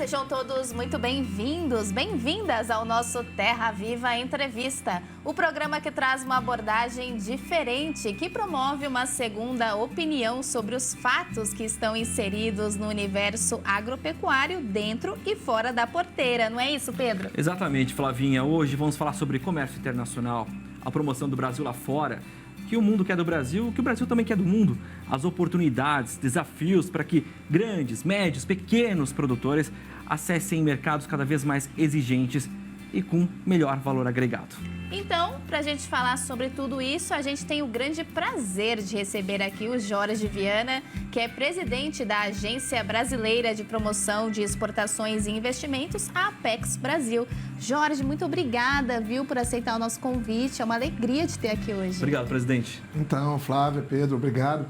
sejam todos muito bem-vindos, bem-vindas ao nosso Terra Viva Entrevista, o programa que traz uma abordagem diferente, que promove uma segunda opinião sobre os fatos que estão inseridos no universo agropecuário dentro e fora da porteira, não é isso, Pedro? Exatamente, Flavinha. Hoje vamos falar sobre comércio internacional, a promoção do Brasil lá fora, que o mundo quer do Brasil, que o Brasil também quer do mundo, as oportunidades, desafios para que grandes, médios, pequenos produtores acessem mercados cada vez mais exigentes e com melhor valor agregado. Então, para a gente falar sobre tudo isso, a gente tem o grande prazer de receber aqui o Jorge Viana, que é presidente da Agência Brasileira de Promoção de Exportações e Investimentos, a Apex Brasil. Jorge, muito obrigada, viu, por aceitar o nosso convite. É uma alegria te ter aqui hoje. Obrigado, presidente. Então, Flávia, Pedro, obrigado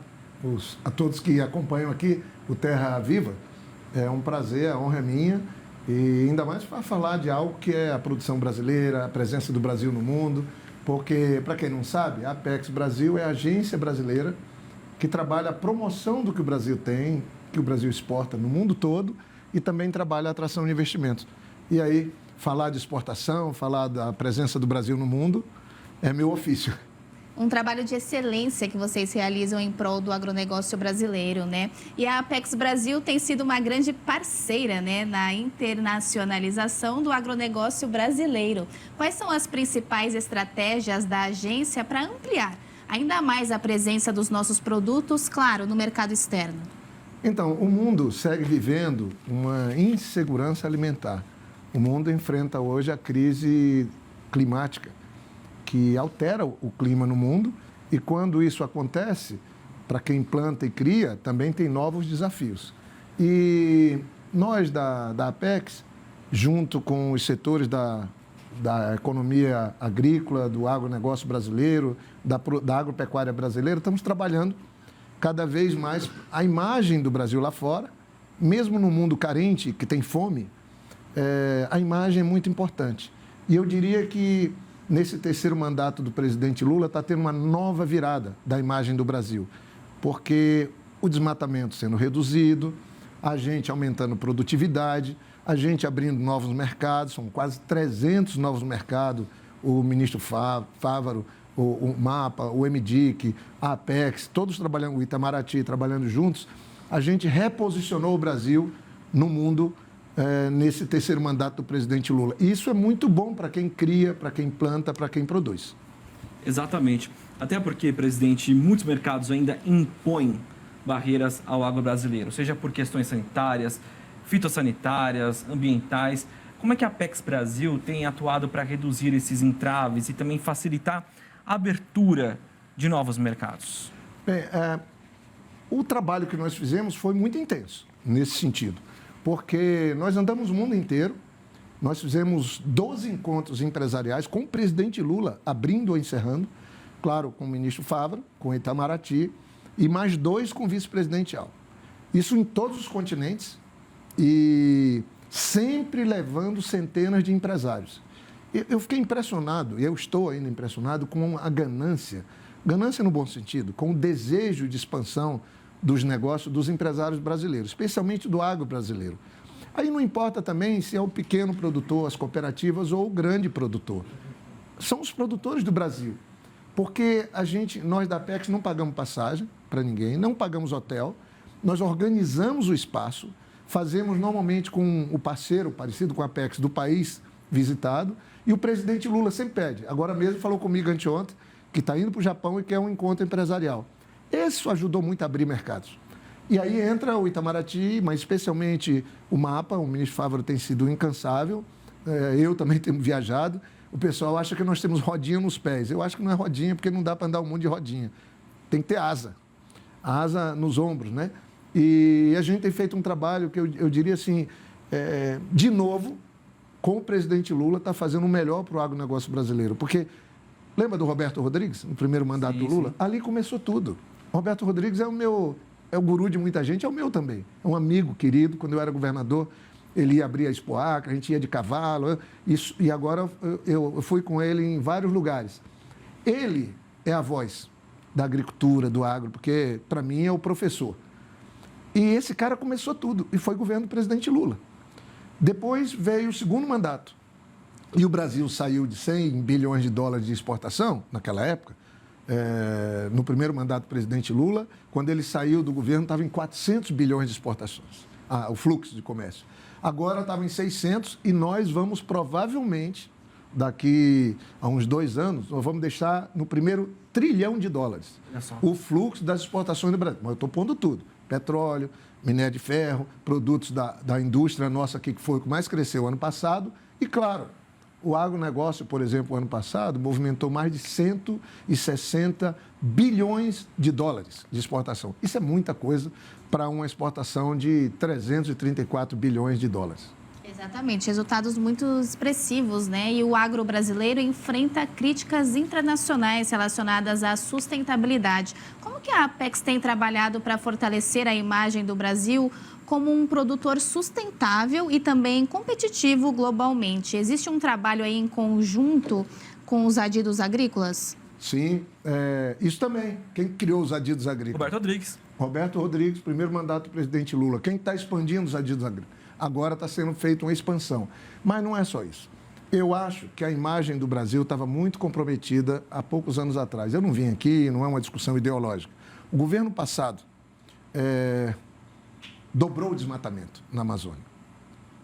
a todos que acompanham aqui o Terra Viva. É um prazer, a honra é minha. E ainda mais para falar de algo que é a produção brasileira, a presença do Brasil no mundo, porque, para quem não sabe, a Apex Brasil é a agência brasileira que trabalha a promoção do que o Brasil tem, que o Brasil exporta no mundo todo e também trabalha a atração de investimentos. E aí, falar de exportação, falar da presença do Brasil no mundo é meu ofício. Um trabalho de excelência que vocês realizam em prol do agronegócio brasileiro, né? E a Apex Brasil tem sido uma grande parceira, né, na internacionalização do agronegócio brasileiro. Quais são as principais estratégias da agência para ampliar ainda mais a presença dos nossos produtos, claro, no mercado externo? Então, o mundo segue vivendo uma insegurança alimentar. O mundo enfrenta hoje a crise climática, que altera o clima no mundo, e quando isso acontece, para quem planta e cria, também tem novos desafios. E nós da Apex, junto com os setores da economia agrícola, do agronegócio brasileiro, da agropecuária brasileira, estamos trabalhando cada vez mais a imagem do Brasil lá fora, mesmo no mundo carente, que tem fome, a imagem é muito importante. E eu diria que nesse terceiro mandato do presidente Lula, está tendo uma nova virada da imagem do Brasil, porque o desmatamento sendo reduzido, a gente aumentando produtividade, a gente abrindo novos mercados, são quase 300 novos mercados, o ministro Fávaro, o MAPA, o MDIC, a Apex, todos trabalhando, o Itamaraty, trabalhando juntos, a gente reposicionou o Brasil no mundo nesse terceiro mandato do presidente Lula. E isso é muito bom para quem cria, para quem planta, para quem produz. Exatamente. Até porque, presidente, muitos mercados ainda impõem barreiras ao agro brasileiro, seja por questões sanitárias, fitossanitárias, ambientais. Como é que a Apex Brasil tem atuado para reduzir esses entraves e também facilitar a abertura de novos mercados? Bem, o trabalho que nós fizemos foi muito intenso nesse sentido, porque nós andamos o mundo inteiro, nós fizemos 12 encontros empresariais com o presidente Lula, abrindo ou encerrando, claro, com o ministro Fávaro, com o Itamaraty, e mais 2 com o vice-presidente Alckmin. Isso em todos os continentes e sempre levando centenas de empresários. Eu fiquei impressionado, e eu estou ainda impressionado com a ganância no bom sentido, com o desejo de expansão dos negócios dos empresários brasileiros, especialmente do agro brasileiro. Aí não importa também se é o pequeno produtor, as cooperativas ou o grande produtor. São os produtores do Brasil. Porque nós da Apex não pagamos passagem para ninguém, não pagamos hotel, nós organizamos o espaço, fazemos normalmente com o parceiro, parecido com a Apex, do país visitado, e o presidente Lula sempre pede. Agora mesmo falou comigo anteontem, que está indo para o Japão e quer um encontro empresarial. Isso ajudou muito a abrir mercados. E aí entra o Itamaraty, mas especialmente o MAPA, o ministro Fávaro tem sido incansável, eu também tenho viajado. O pessoal acha que nós temos rodinha nos pés. Eu acho que não é rodinha, porque não dá para andar um monte de rodinha. Tem que ter asa nos ombros, né? E a gente tem feito um trabalho que eu diria assim, de novo, com o presidente Lula, está fazendo o melhor para o agronegócio brasileiro. Porque, lembra do Roberto Rodrigues, no primeiro mandato do Lula? Sim. Ali começou tudo. Roberto Rodrigues é o guru de muita gente, é o meu também. É um amigo querido. Quando eu era governador, ele ia abrir a Expoacre, a gente ia de cavalo. E agora eu fui com ele em vários lugares. Ele é a voz da agricultura, do agro, porque, para mim, é o professor. E esse cara começou tudo, e foi governo do presidente Lula. Depois veio o segundo mandato. E o Brasil saiu de 100 bilhões de dólares de exportação, naquela época, no primeiro mandato do presidente Lula. Quando ele saiu do governo, estava em 400 bilhões de exportações, o fluxo de comércio. Agora estava em 600 e nós vamos provavelmente, daqui a uns 2 anos, nós vamos deixar no primeiro trilhão de dólares o fluxo das exportações do Brasil. Mas eu estou pondo tudo: petróleo, minério de ferro, produtos da indústria nossa aqui, que foi o que mais cresceu ano passado. E, claro, o agronegócio, por exemplo, ano passado, movimentou mais de 160 bilhões de dólares de exportação. Isso é muita coisa para uma exportação de 334 bilhões de dólares. Exatamente, resultados muito expressivos, né? E o agro brasileiro enfrenta críticas internacionais relacionadas à sustentabilidade. Como que a Apex tem trabalhado para fortalecer a imagem do Brasil como um produtor sustentável e também competitivo globalmente? Existe um trabalho aí em conjunto com os adidos agrícolas? Sim, isso também. Quem criou os adidos agrícolas? Roberto Rodrigues. Roberto Rodrigues, primeiro mandato do presidente Lula. Quem está expandindo os adidos agrícolas? Agora está sendo feita uma expansão. Mas não é só isso. Eu acho que a imagem do Brasil estava muito comprometida há poucos anos atrás. Eu não vim aqui, não é uma discussão ideológica. O governo passado dobrou o desmatamento na Amazônia.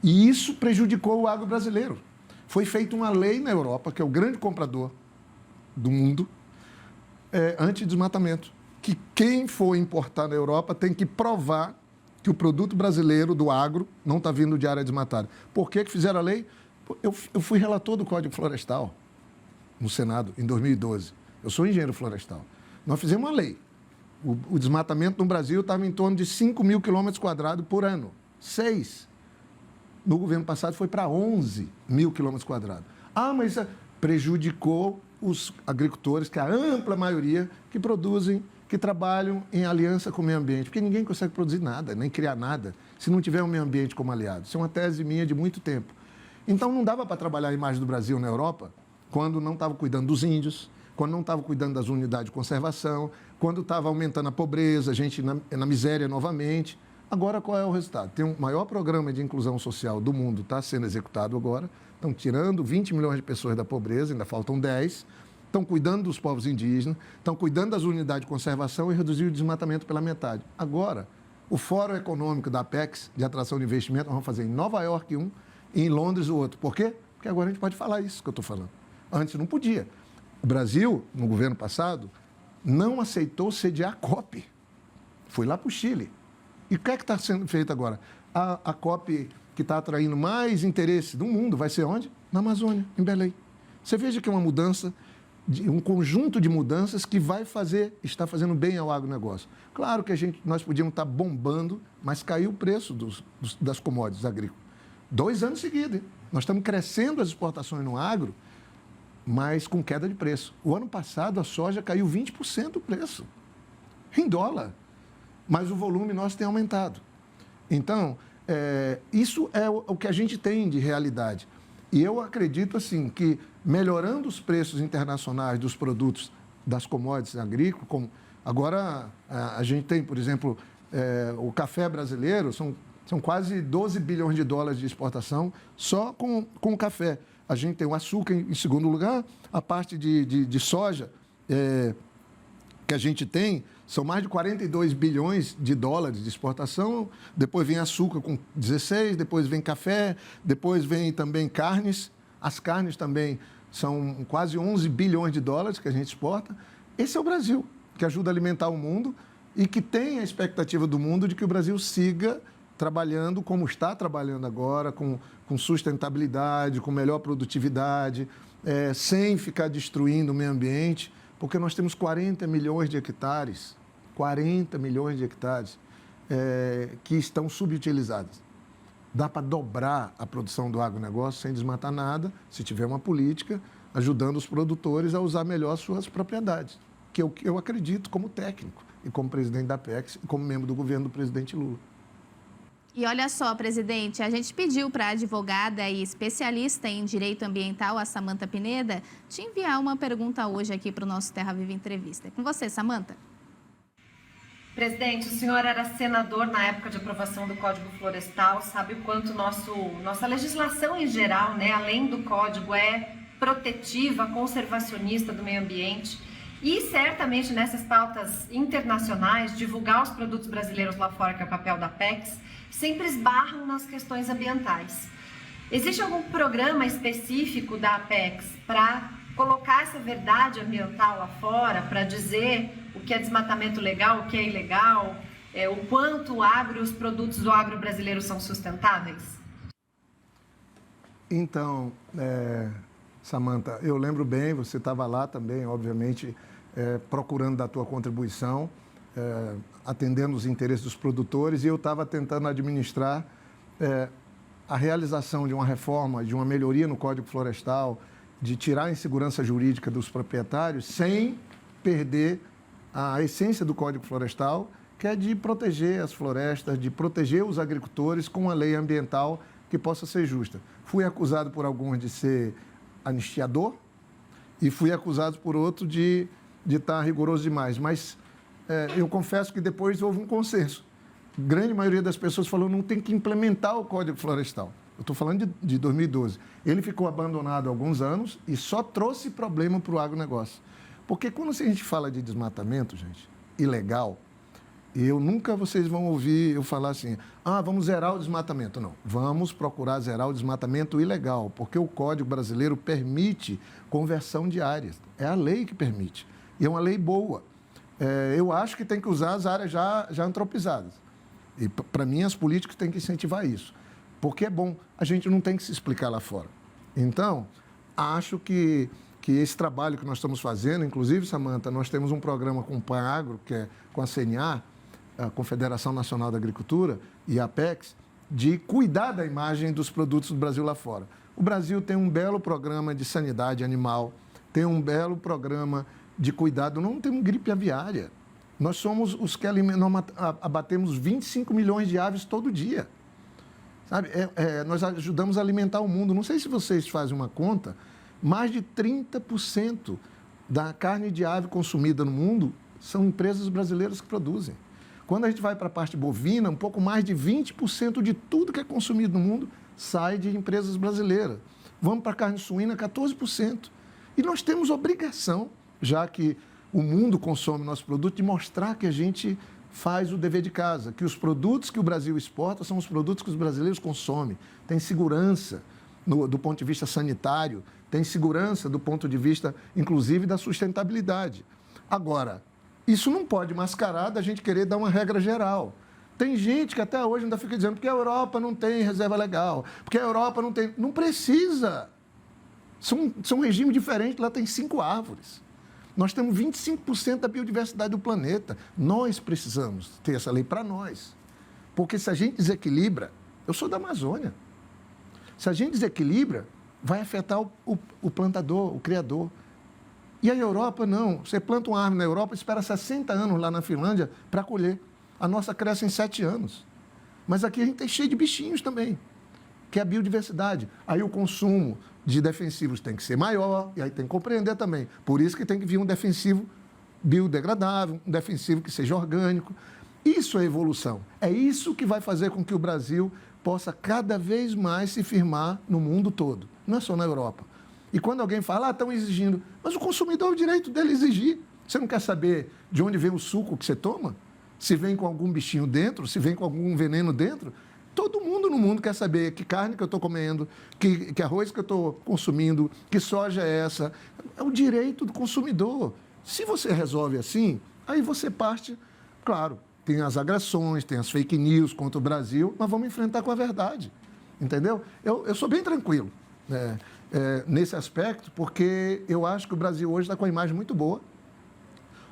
E isso prejudicou o agro brasileiro. Foi feita uma lei na Europa, que é o grande comprador do mundo, anti-desmatamento, que quem for importar na Europa tem que provar que o produto brasileiro do agro não está vindo de área desmatada. Por que fizeram a lei? Eu fui relator do Código Florestal no Senado em 2012. Eu sou engenheiro florestal. Nós fizemos uma lei. O desmatamento no Brasil estava em torno de 5 mil quilômetros quadrados por ano. 6. No governo passado foi para 11 mil quilômetros quadrados. Mas isso prejudicou os agricultores, que é a ampla maioria, que produzem, que trabalham em aliança com o meio ambiente, porque ninguém consegue produzir nada, nem criar nada, se não tiver o meio ambiente como aliado. Isso é uma tese minha de muito tempo. Então, não dava para trabalhar a imagem do Brasil na Europa quando não estava cuidando dos índios, quando não estava cuidando das unidades de conservação, quando estava aumentando a pobreza, a gente na miséria novamente. Agora, qual é o resultado? Tem o maior programa de inclusão social do mundo, está sendo executado agora. Estão tirando 20 milhões de pessoas da pobreza, ainda faltam 10. Estão cuidando dos povos indígenas, estão cuidando das unidades de conservação e reduzir o desmatamento pela metade. Agora, o Fórum Econômico da Apex, de atração de investimento, nós vamos fazer em Nova York um e em Londres o outro. Por quê? Porque agora a gente pode falar isso que eu estou falando. Antes não podia. O Brasil, no governo passado, não aceitou sediar a COP. Foi lá para o Chile. E o que é que está sendo feito agora? A COP que está atraindo mais interesse do mundo vai ser onde? Na Amazônia, em Belém. Você veja que é uma mudança, um conjunto de mudanças que está fazendo bem ao agronegócio. Claro que nós podíamos estar bombando, mas caiu o preço das commodities agrícolas. 2 anos seguidos, hein? Nós estamos crescendo as exportações no agro, mas com queda de preço. O ano passado, a soja caiu 20% o preço, em dólar. Mas o volume nosso tem aumentado. Então, isso é o que a gente tem de realidade. E eu acredito, assim, que melhorando os preços internacionais dos produtos das commodities agrícolas, como agora a gente tem, por exemplo, o café brasileiro, são quase 12 bilhões de dólares de exportação só com o café. A gente tem o açúcar em segundo lugar, a parte de soja que a gente tem são mais de 42 bilhões de dólares de exportação, depois vem açúcar com 16, depois vem café, depois vem também carnes. As carnes também são quase 11 bilhões de dólares que a gente exporta. Esse é o Brasil, que ajuda a alimentar o mundo e que tem a expectativa do mundo de que o Brasil siga trabalhando como está trabalhando agora, com sustentabilidade, com melhor produtividade, sem ficar destruindo o meio ambiente, porque nós temos 40 milhões de hectares, que estão subutilizados. Dá para dobrar a produção do agronegócio sem desmatar nada, se tiver uma política ajudando os produtores a usar melhor suas propriedades, que eu acredito como técnico e como presidente da Apex e como membro do governo do presidente Lula. E olha só, presidente, a gente pediu para a advogada e especialista em direito ambiental, a Samanta Pineda, te enviar uma pergunta hoje aqui para o nosso Terra Viva Entrevista. É com você, Samanta. Presidente, o senhor era senador na época de aprovação do Código Florestal, sabe o quanto nossa legislação em geral, né, além do Código, é protetiva, conservacionista do meio ambiente. E certamente nessas pautas internacionais, divulgar os produtos brasileiros lá fora, que é o papel da Apex, sempre esbarram nas questões ambientais. Existe algum programa específico da Apex para colocar essa verdade ambiental lá fora, para dizer o que é desmatamento legal, o que é ilegal, o quanto o agro e os produtos do agro brasileiro são sustentáveis? Então, Samantha, eu lembro bem, você estava lá também, obviamente, procurando da tua contribuição, atendendo os interesses dos produtores, e eu estava tentando administrar a realização de uma reforma, de uma melhoria no Código Florestal, de tirar a insegurança jurídica dos proprietários, sem perder a essência do Código Florestal, que é de proteger as florestas, de proteger os agricultores com uma lei ambiental que possa ser justa. Fui acusado por alguns de ser anistiador e fui acusado por outros de estar rigoroso demais. Mas eu confesso que depois houve um consenso. A grande maioria das pessoas falou não tem que implementar o Código Florestal. Eu estou falando de 2012. Ele ficou abandonado há alguns anos e só trouxe problema para o agronegócio. Porque quando a gente fala de desmatamento, gente, ilegal, vocês vão ouvir eu falar assim, vamos zerar o desmatamento. Não, vamos procurar zerar o desmatamento ilegal, porque o Código brasileiro permite conversão de áreas. É a lei que permite. E é uma lei boa. Eu acho que tem que usar as áreas já antropizadas. E, para mim, as políticas têm que incentivar isso. Porque é bom, a gente não tem que se explicar lá fora. Então, acho que esse trabalho que nós estamos fazendo, inclusive, Samantha, nós temos um programa com o PANAgro, que é com a CNA, a Confederação Nacional da Agricultura, e a Apex, de cuidar da imagem dos produtos do Brasil lá fora. O Brasil tem um belo programa de sanidade animal, tem um belo programa de cuidado, não temos gripe aviária. Nós somos os que abatemos 25 milhões de aves todo dia. Sabe? Nós ajudamos a alimentar o mundo. Não sei se vocês fazem uma conta, mais de 30% da carne de ave consumida no mundo são empresas brasileiras que produzem. Quando a gente vai para a parte bovina, um pouco mais de 20% de tudo que é consumido no mundo sai de empresas brasileiras. Vamos para a carne suína, 14%. E nós temos obrigação, já que o mundo consome nosso produto, de mostrar que a gente faz o dever de casa, que os produtos que o Brasil exporta são os produtos que os brasileiros consomem. Tem segurança do ponto de vista sanitário, tem segurança do ponto de vista, inclusive, da sustentabilidade. Agora, isso não pode mascarar da gente querer dar uma regra geral. Tem gente que até hoje ainda fica dizendo porque a Europa não tem reserva legal, porque a Europa não tem... Não precisa. São um regime diferente, lá tem 5 árvores. Nós temos 25% da biodiversidade do planeta. Nós precisamos ter essa lei para nós. Porque se a gente desequilibra... Eu sou da Amazônia. Se a gente desequilibra, vai afetar o plantador, o criador. E a Europa, não. Você planta uma árvore na Europa, espera 60 anos lá na Finlândia para colher. A nossa cresce em 7 anos. Mas aqui a gente tem cheio de bichinhos também, que é a biodiversidade. Aí o consumo de defensivos tem que ser maior, e aí tem que compreender também. Por isso que tem que vir um defensivo biodegradável, um defensivo que seja orgânico. Isso é evolução. É isso que vai fazer com que o Brasil possa cada vez mais se firmar no mundo todo, não é só na Europa. E quando alguém fala, estão exigindo, mas o consumidor é o direito dele exigir. Você não quer saber de onde vem o suco que você toma? Se vem com algum bichinho dentro, se vem com algum veneno dentro? Todo mundo no mundo quer saber que carne que eu estou comendo, que arroz que eu estou consumindo, que soja é essa. É o direito do consumidor. Se você resolve assim, aí você parte, claro, tem as agressões, tem as fake news contra o Brasil, mas vamos enfrentar com a verdade, entendeu? Eu sou bem tranquilo nesse aspecto, porque eu acho que o Brasil hoje está com uma imagem muito boa.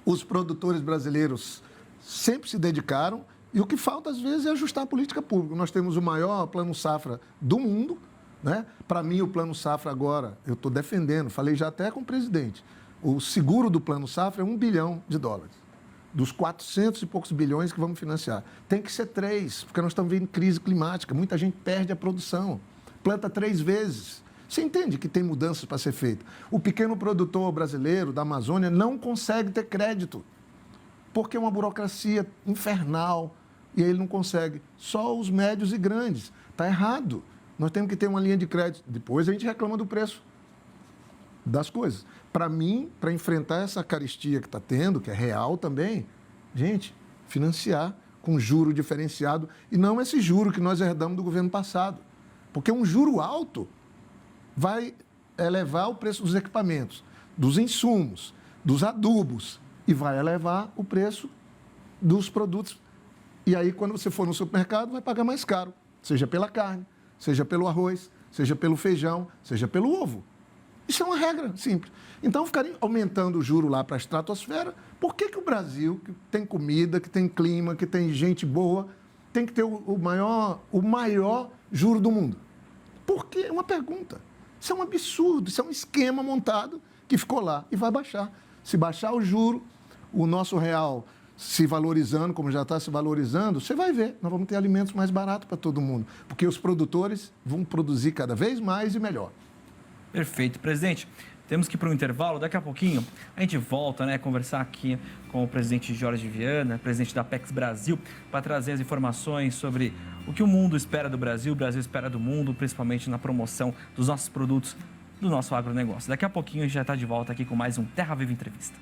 Os produtores brasileiros sempre se dedicaram, e o que falta, às vezes, é ajustar a política pública. Nós temos o maior plano safra do mundo, né? Para mim, o plano safra agora, eu estou defendendo, falei já até com o presidente, o seguro do plano safra é $1 bilhão. Dos 400 e poucos bilhões que vamos financiar. Tem que ser 3, porque nós estamos vendo crise climática, muita gente perde a produção, planta 3 vezes. Você entende que tem mudanças para ser feitas. O pequeno produtor brasileiro da Amazônia não consegue ter crédito. porque é uma burocracia infernal e aí ele não consegue. Só os médios e grandes. Está errado. Nós temos que ter uma linha de crédito. Depois a gente reclama do preço das coisas. Para mim, para enfrentar essa carestia que está tendo, que é real também, gente, financiar com juro diferenciado e não esse juro que nós herdamos do governo passado. Porque um juro alto vai elevar o preço dos equipamentos, dos insumos, dos adubos e vai elevar o preço dos produtos. E aí, quando você for no supermercado, vai pagar mais caro, seja pela carne, seja pelo arroz, seja pelo feijão, seja pelo ovo. Isso é uma regra simples. Então, ficarem aumentando o juro lá para a estratosfera, por que o Brasil, que tem comida, que tem clima, que tem gente boa, tem que ter o maior juro do mundo? Por quê? É uma pergunta. Isso é um absurdo, isso é um esquema montado que ficou lá e vai baixar. Se baixar o juro, o nosso real se valorizando, como já está se valorizando, você vai ver, nós vamos ter alimentos mais baratos para todo mundo, porque os produtores vão produzir cada vez mais e melhor. Perfeito. Presidente, temos que ir para um intervalo. Daqui a pouquinho a gente volta, né, a conversar aqui com o presidente Jorge Viana, presidente da Apex Brasil, para trazer as informações sobre o que o mundo espera do Brasil, o Brasil espera do mundo, principalmente na promoção dos nossos produtos, do nosso agronegócio. Daqui a pouquinho a gente já está de volta aqui com mais um Terra Viva Entrevista.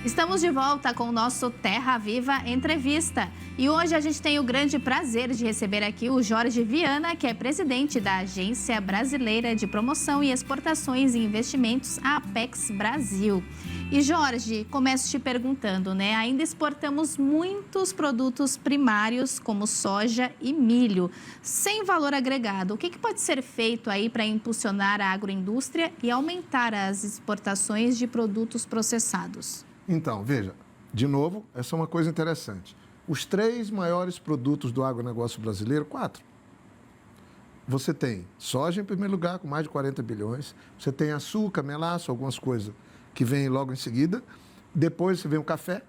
Estamos de volta com o nosso Terra Viva Entrevista. E hoje a gente tem o grande prazer de receber aqui o Jorge Viana, que é presidente da Agência Brasileira de Promoção e Exportações e Investimentos, a Apex Brasil. E Jorge, começo te perguntando, né? Ainda exportamos muitos produtos primários, como soja e milho, sem valor agregado. O que pode ser feito aí para impulsionar a agroindústria e aumentar as exportações de produtos processados? Então, veja, de novo, essa é uma coisa interessante. Os 3 maiores produtos do agronegócio brasileiro, 4. Você tem soja em primeiro lugar, com mais de 40 bilhões. Você tem açúcar, melaço, algumas coisas que vêm logo em seguida. Depois você vem o café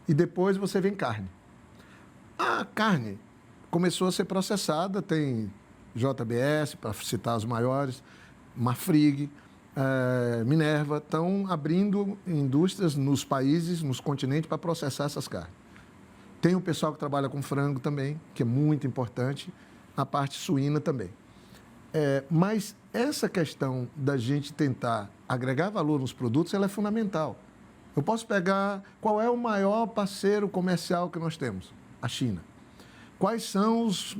e depois você vem carne. A carne começou a ser processada, tem JBS, para citar os maiores, Marfrig, Minerva, estão abrindo indústrias nos países, nos continentes, para processar essas carnes. Tem o pessoal que trabalha com frango também, que é muito importante, a parte suína também. Mas essa questão da gente tentar agregar valor nos produtos, ela é fundamental. Eu posso pegar qual é o maior parceiro comercial que nós temos? A China. Quais são os...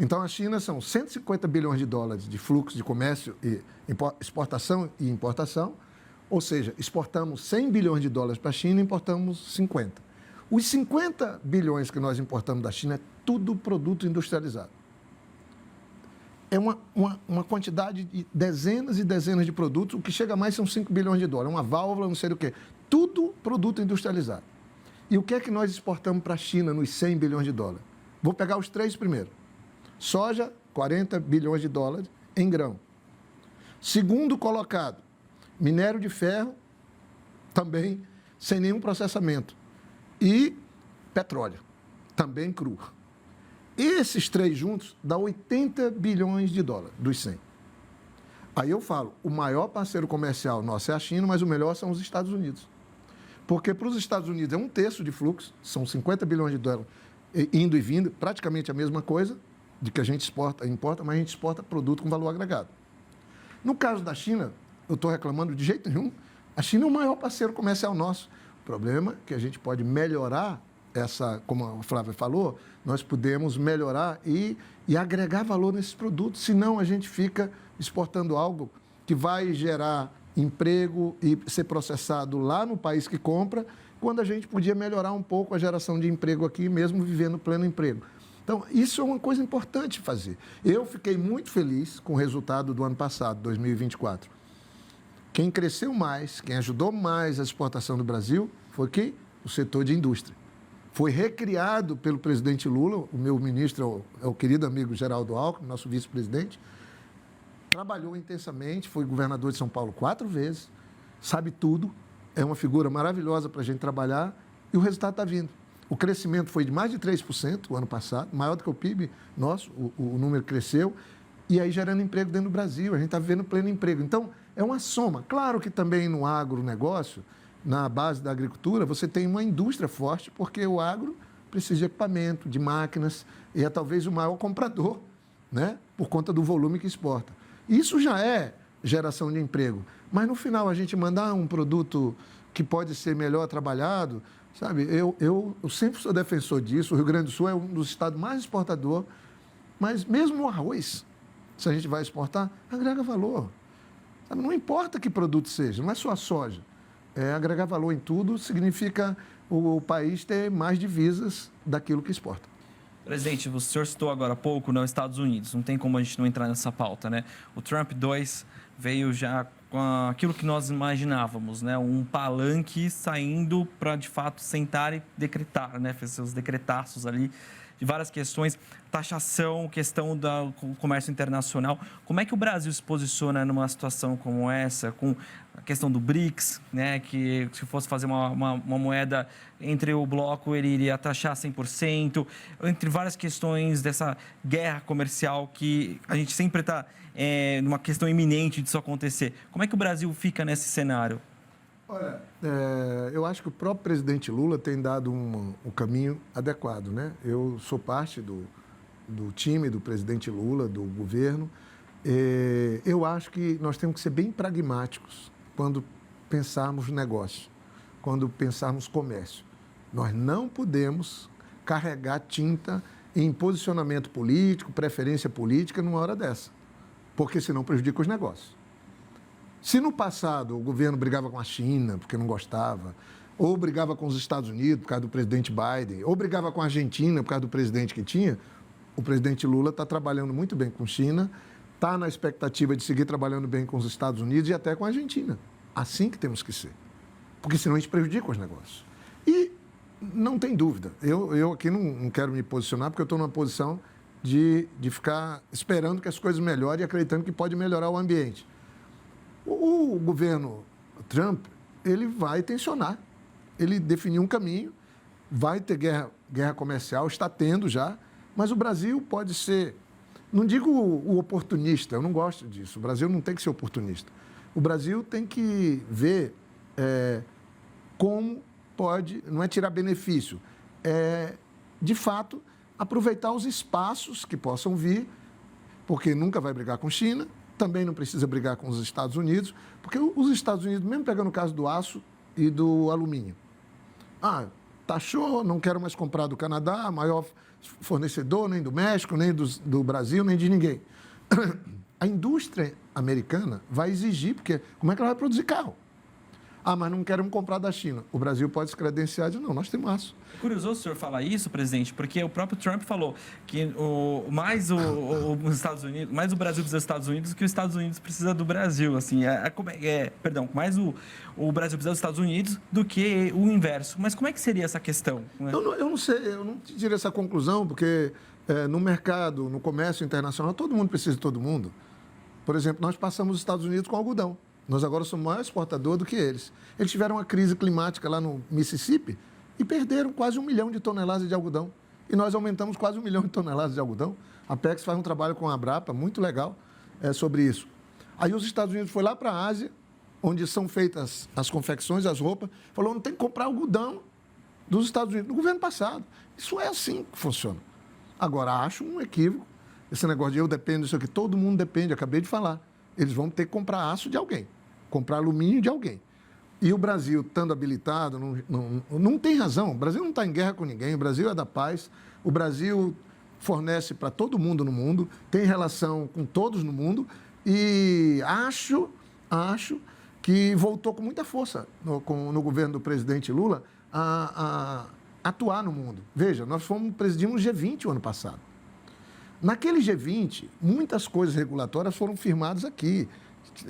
Então, a China são 150 bilhões de dólares de fluxo de comércio, e exportação e importação, ou seja, exportamos 100 bilhões de dólares para a China e importamos 50. Os 50 bilhões que nós importamos da China é tudo produto industrializado. É uma quantidade de dezenas e dezenas de produtos, o que chega a mais são 5 bilhões de dólares, uma válvula, não sei o quê. Tudo produto industrializado. E o que é que nós exportamos para a China nos 100 bilhões de dólares? Vou pegar os 3 primeiro. Soja, 40 bilhões de dólares em grão. Segundo colocado, minério de ferro, também sem nenhum processamento. E petróleo, também cru. Esses 3 juntos dá 80 bilhões de dólares dos 100. Aí eu falo, o maior parceiro comercial nosso é a China, mas o melhor são os Estados Unidos. Porque para os Estados Unidos é 1/3 de fluxo, são 50 bilhões de dólares indo e vindo, praticamente a mesma coisa de que a gente exporta e importa, mas a gente exporta produto com valor agregado. No caso da China, eu estou reclamando de jeito nenhum, a China é o maior parceiro comercial nosso. O problema é que a gente pode melhorar essa, como a Flávia falou, nós podemos melhorar e agregar valor nesses produtos, senão a gente fica exportando algo que vai gerar emprego e ser processado lá no país que compra, quando a gente podia melhorar um pouco a geração de emprego aqui, mesmo vivendo pleno emprego. Então, isso é uma coisa importante fazer. Eu fiquei muito feliz com o resultado do ano passado, 2024. Quem cresceu mais, quem ajudou mais a exportação do Brasil foi quem? O setor de indústria. Foi recriado pelo presidente Lula, o meu ministro é o querido amigo Geraldo Alckmin, nosso vice-presidente, trabalhou intensamente, foi governador de São Paulo 4 vezes, sabe tudo, é uma figura maravilhosa para a gente trabalhar e o resultado está vindo. O crescimento foi de mais de 3% o ano passado, maior do que o PIB nosso, o número cresceu, e aí gerando emprego dentro do Brasil, a gente está vivendo pleno emprego. Então, é uma soma. Claro que também no agronegócio, na base da agricultura, você tem uma indústria forte, porque o agro precisa de equipamento, de máquinas, e é talvez o maior comprador, né, por conta do volume que exporta. Isso já é geração de emprego, mas no final a gente mandar um produto que pode ser melhor trabalhado, sabe? Eu sempre sou defensor disso. O Rio Grande do Sul é um dos estados mais exportadores, mas mesmo o arroz, se a gente vai exportar, agrega valor. Sabe? Não importa que produto seja, não é só a soja. Agregar valor em tudo significa o país ter mais divisas daquilo que exporta. Presidente, o senhor citou agora há pouco, né, os Estados Unidos. Não tem como a gente não entrar nessa pauta, né? O Trump 2 veio já com aquilo que nós imaginávamos, né? Um palanque saindo para, de fato, sentar e decretar, né? Fez seus decretaços ali de várias questões, taxação, questão do comércio internacional. Como é que o Brasil se posiciona numa situação como essa, com a questão do BRICS, né, que se fosse fazer uma moeda entre o bloco, ele iria taxar 100%, entre várias questões dessa guerra comercial que a gente sempre está numa questão iminente disso acontecer. Como é que o Brasil fica nesse cenário? Olha, eu acho que o próprio presidente Lula tem dado um caminho adequado, né? Eu sou parte do time do presidente Lula, do governo. Eu acho que nós temos que ser bem pragmáticos quando pensarmos negócio, quando pensarmos comércio. Nós não podemos carregar tinta em posicionamento político, preferência política numa hora dessa, porque senão prejudica os negócios. Se no passado o governo brigava com a China porque não gostava, ou brigava com os Estados Unidos por causa do presidente Biden, ou brigava com a Argentina por causa do presidente que tinha, o presidente Lula está trabalhando muito bem com a China, está na expectativa de seguir trabalhando bem com os Estados Unidos e até com a Argentina. Assim que temos que ser, porque senão a gente prejudica os negócios. E não tem dúvida, eu aqui não quero me posicionar porque eu estou numa posição de ficar esperando que as coisas melhorem e acreditando que pode melhorar o ambiente. O governo Trump, ele vai tensionar. Ele definiu um caminho, vai ter guerra comercial, está tendo já, mas o Brasil pode ser, não digo o oportunista, eu não gosto disso, o Brasil não tem que ser oportunista. O Brasil tem que ver como pode, não é tirar benefício, de fato, aproveitar os espaços que possam vir, porque nunca vai brigar com China, também não precisa brigar com os Estados Unidos, porque os Estados Unidos, mesmo pegando o caso do aço e do alumínio, taxou, não quero mais comprar do Canadá, maior fornecedor, nem do México, nem do Brasil, nem de ninguém. A indústria americana vai exigir, porque como é que ela vai produzir carro? Mas não queremos comprar da China. O Brasil pode se credenciar de não, nós temos aço. É curioso o senhor falar isso, presidente, porque o próprio Trump falou que mais o Brasil precisa dos Estados Unidos do que os Estados Unidos precisa do Brasil. Assim, mais o Brasil precisa dos Estados Unidos do que o inverso. Mas como é que seria essa questão? Eu não sei, eu não tirei essa conclusão, porque no mercado, no comércio internacional, todo mundo precisa de todo mundo. Por exemplo, nós passamos os Estados Unidos com algodão. Nós agora somos maior exportador do que eles. Eles tiveram uma crise climática lá no Mississippi e perderam quase 1 milhão de toneladas de algodão. E nós aumentamos quase 1 milhão de toneladas de algodão. A Apex faz um trabalho com a Abrapa muito legal sobre isso. Aí os Estados Unidos foi lá para a Ásia, onde são feitas as confecções, as roupas, falou, não tem que comprar algodão dos Estados Unidos, no governo passado. Isso é assim que funciona. Agora, acho um equívoco esse negócio de eu dependo disso aqui. Todo mundo depende, acabei de falar. Eles vão ter que comprar aço de alguém, comprar alumínio de alguém. E o Brasil, estando habilitado, não tem razão. O Brasil não está em guerra com ninguém, o Brasil é da paz, o Brasil fornece para todo mundo no mundo, tem relação com todos no mundo e acho que voltou com muita força no governo do presidente Lula a atuar no mundo. Veja, nós presidimos o G20 o ano passado. Naquele G20, muitas coisas regulatórias foram firmadas aqui.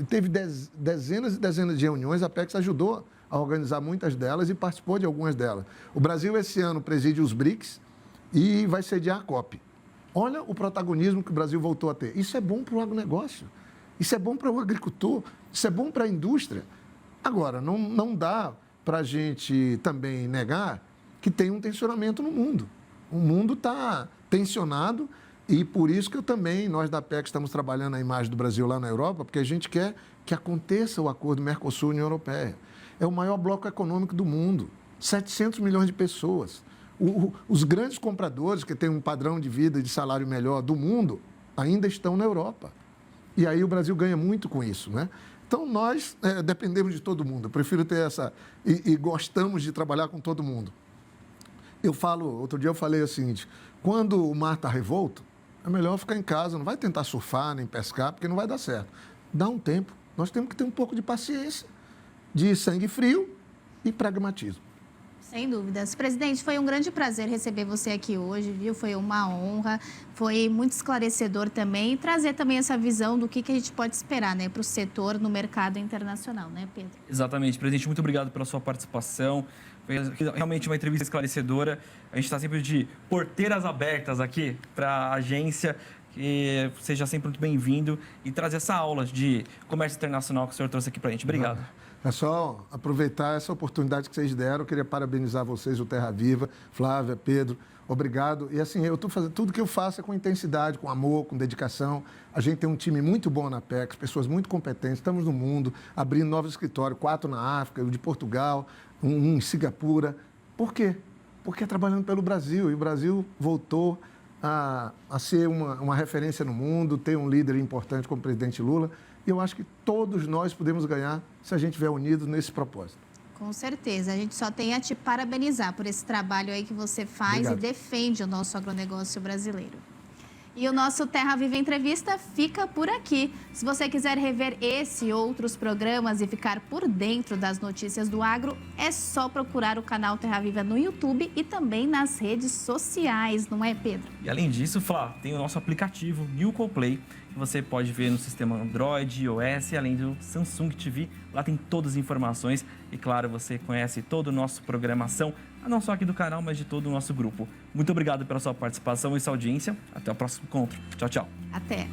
Teve dezenas e dezenas de reuniões, a Apex ajudou a organizar muitas delas e participou de algumas delas. O Brasil, esse ano, preside os BRICS e vai sediar a COP. Olha o protagonismo que o Brasil voltou a ter. Isso é bom para o agronegócio. Isso é bom para o agricultor, isso é bom para a indústria. Agora, não dá para a gente também negar que tem um tensionamento no mundo. O mundo está tensionado e por isso que nós da PEC estamos trabalhando a imagem do Brasil lá na Europa, porque a gente quer que aconteça o acordo Mercosul-União Europeia. É o maior bloco econômico do mundo, 700 milhões de pessoas. Os grandes compradores, que têm um padrão de vida e de salário melhor do mundo, ainda estão na Europa. E aí o Brasil ganha muito com isso, né? Então, nós dependemos de todo mundo. Eu prefiro ter essa... E gostamos de trabalhar com todo mundo. Outro dia eu falei o seguinte, quando o mar está revolto, é melhor ficar em casa, não vai tentar surfar nem pescar, porque não vai dar certo. Dá um tempo. Nós temos que ter um pouco de paciência, de sangue frio e pragmatismo. Sem dúvidas. Presidente, foi um grande prazer receber você aqui hoje, viu? Foi uma honra, foi muito esclarecedor também e trazer também essa visão do que a gente pode esperar, né, para o setor no mercado internacional, né, Pedro? Exatamente. Presidente, muito obrigado pela sua participação. Foi realmente uma entrevista esclarecedora. A gente está sempre de porteiras abertas aqui para a agência. Que seja sempre muito bem-vindo e trazer essa aula de comércio internacional que o senhor trouxe aqui para a gente. Obrigado. É só aproveitar essa oportunidade que vocês deram. Eu queria parabenizar vocês, o Terra Viva, Flávia, Pedro. Obrigado. E assim, eu estou fazendo tudo que eu faço é com intensidade, com amor, com dedicação. A gente tem um time muito bom na PEC, pessoas muito competentes. Estamos no mundo, abrindo novos escritórios, 4 na África, o de Portugal, um em Singapura. Por quê? Porque é trabalhando pelo Brasil. E o Brasil voltou a ser uma referência no mundo, ter um líder importante como o presidente Lula. E eu acho que todos nós podemos ganhar se a gente estiver unidos nesse propósito. Com certeza. A gente só tem a te parabenizar por esse trabalho aí que você faz. Obrigado. E defende o nosso agronegócio brasileiro. E o nosso Terra Viva Entrevista fica por aqui. Se você quiser rever esse e outros programas e ficar por dentro das notícias do agro, é só procurar o canal Terra Viva no YouTube e também nas redes sociais, não é, Pedro? E além disso, Flá, tem o nosso aplicativo Newco Play, que você pode ver no sistema Android, iOS, além do Samsung TV. Lá tem todas as informações e, claro, você conhece toda a nossa programação, não só aqui do canal, mas de todo o nosso grupo. Muito obrigado pela sua participação e sua audiência. Até o próximo encontro. Tchau, tchau. Até.